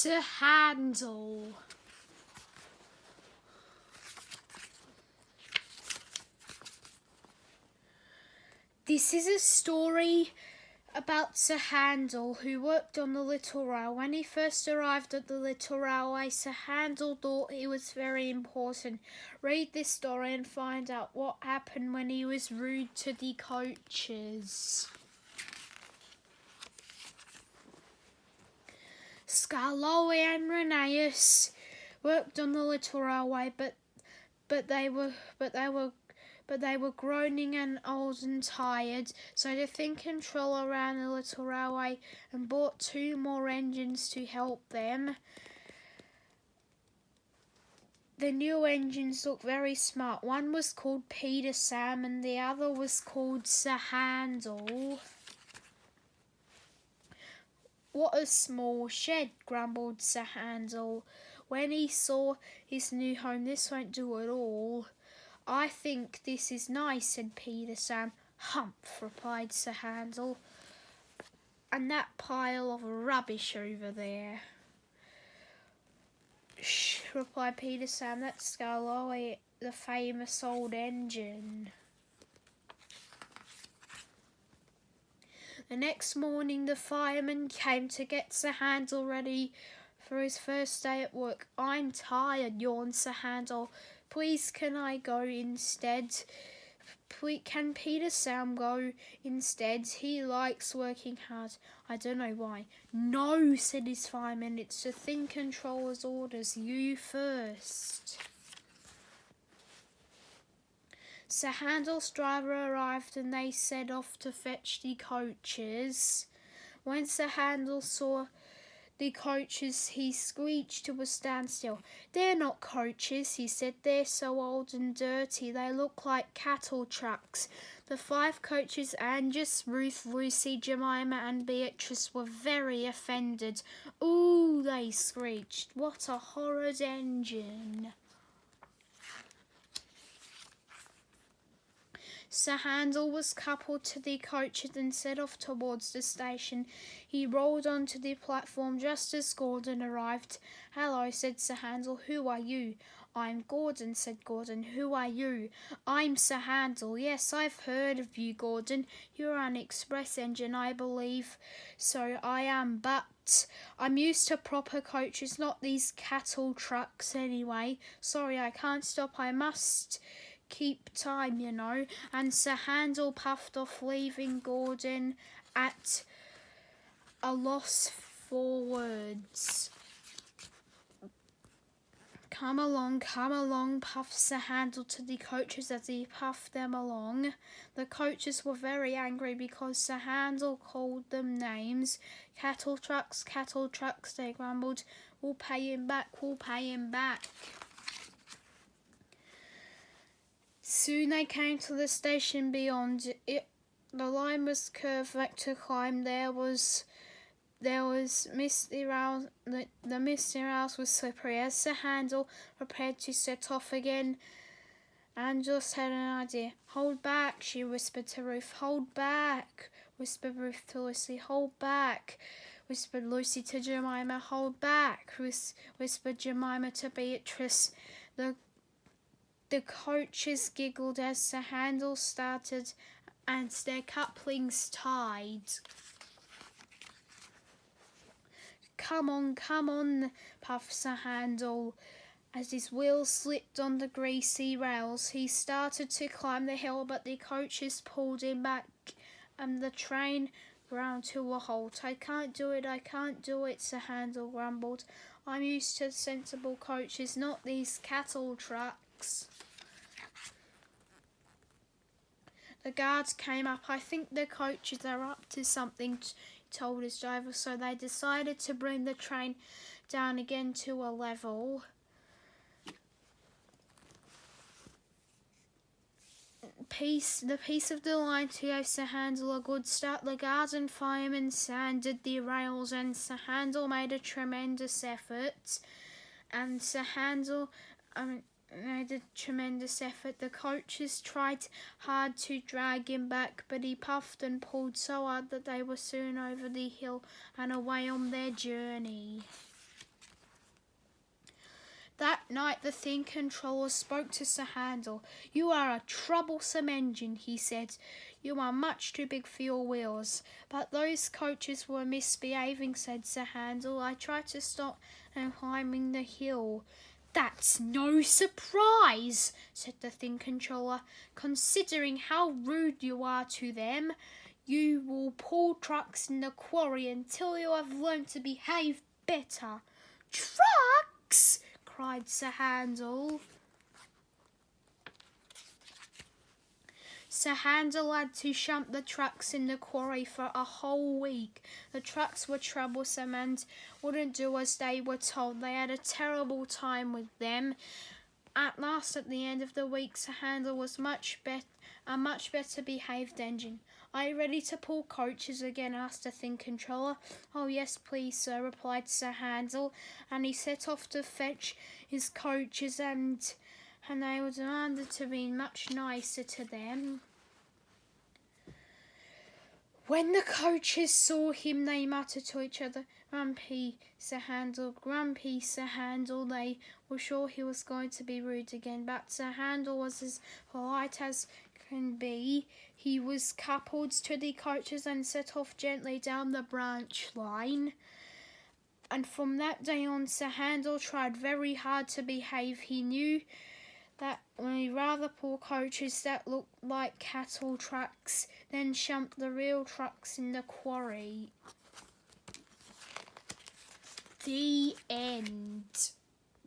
Sir Handel. This is a story about Sir Handel, who worked on the little rail. When he first arrived at the little railway, Sir Handel thought he was very important. Read this story and find out what happened when he was rude to the coaches. Scarlowe and Renaeus worked on the little railway, but they were groaning and old and tired, so the thin controller ran the little railway and bought 2 more engines to help them. The new engines looked very smart. One was called Peter Sam and the other was called Sir Handel. What a small shed, grumbled Sir Handel when he saw his new home. This won't do at all. I think this is nice, said Peter Sam. Humph, replied Sir Handel. And that pile of rubbish over there. Shh, replied Peter Sam, that's Scarlowe, the famous old engine. The next morning the fireman came to get Sir Handel ready for his first day at work. I'm tired, yawned Sir Handel. Please can I go instead? Can Peter Sam go instead? He likes working hard. I don't know why. No, said his fireman. It's the thin controller's orders. You first. Sir Handel's driver arrived and they set off to fetch the coaches. When Sir Handel saw the coaches, he screeched to a standstill. They're not coaches, he said. They're so old and dirty. They look like cattle trucks. The 5 coaches, Angus, Ruth, Lucy, Jemima and Beatrice, were very offended. Ooh, they screeched. What a horrid engine. Sir Handel was coupled to the coaches and set off towards the station. He rolled onto the platform just as Gordon arrived. Hello, said Sir Handel. Who are you? I'm Gordon, said Gordon. Who are you? I'm Sir Handel. Yes, I've heard of you, Gordon. You're an express engine, I believe. So I am, but I'm used to proper coaches, not these cattle trucks anyway. Sorry, I can't stop. I must keep time, you know. And Sir Handel puffed off, leaving Gordon at a loss for words. Come along, puffed Sir Handel to the coaches as he puffed them along. The coaches were very angry because Sir Handel called them names. Cattle trucks, they grumbled. We'll pay him back. Soon they came to the station beyond it. The line was curved back to climb. There was misty rails. The misty rails was slippery. As Sir Handel prepared to set off again, Angela had an idea. Hold back, she whispered to Ruth. Hold back, whispered Ruth to Lucy. Hold back, whispered Lucy to Jemima. Hold back, whispered Jemima to Beatrice. The coaches giggled as Sir Handel started and their couplings tied. Come on, puffed Sir Handel. As his wheels slipped on the greasy rails, he started to climb the hill, but the coaches pulled him back and the train ground to a halt. I can't do it, Sir Handel grumbled. I'm used to sensible coaches, not these cattle trucks. The guards came up. I think the coaches are up to something, told his driver, so they decided to bring the train down again to a level. The piece of the line to give Sir Handel a good start. The guards and firemen sanded the rails and Sir Handel made a tremendous effort. The coaches tried hard to drag him back, but he puffed and pulled so hard that they were soon over the hill and away on their journey. night the Thin Controller spoke to Sir Handel. "You are a troublesome engine," he said. "You are much too big for your wheels." "But those coaches were misbehaving," said Sir Handel. "I tried to stop them climbing the hill." "That's no surprise," said the Thin Controller, "considering how rude you are to them. You will pull trucks in the quarry until you have learned to behave better." "Trucks!" cried Sir Handel. Sir Handel had to shunt the trucks in the quarry for a whole week. The trucks were troublesome and wouldn't do as they were told. They had a terrible time with them. At last, at the end of the week, Sir Handel was a much better behaved engine. "Are you ready to pull coaches again?" asked the Thin Controller. "Oh yes, please, sir," replied Sir Handel, and he set off to fetch his coaches, and they were demanded to be much nicer to them. When the coaches saw him, they muttered to each other, "Grumpy Sir Handel, grumpy Sir Handel." They were sure he was going to be rude again, but Sir Handel was as polite as can be. He was coupled to the coaches and set off gently down the branch line. And from that day on, Sir Handel tried very hard to behave. He knew that when he'd rather pull coaches that looked like cattle trucks than shunt the real trucks in the quarry. The end.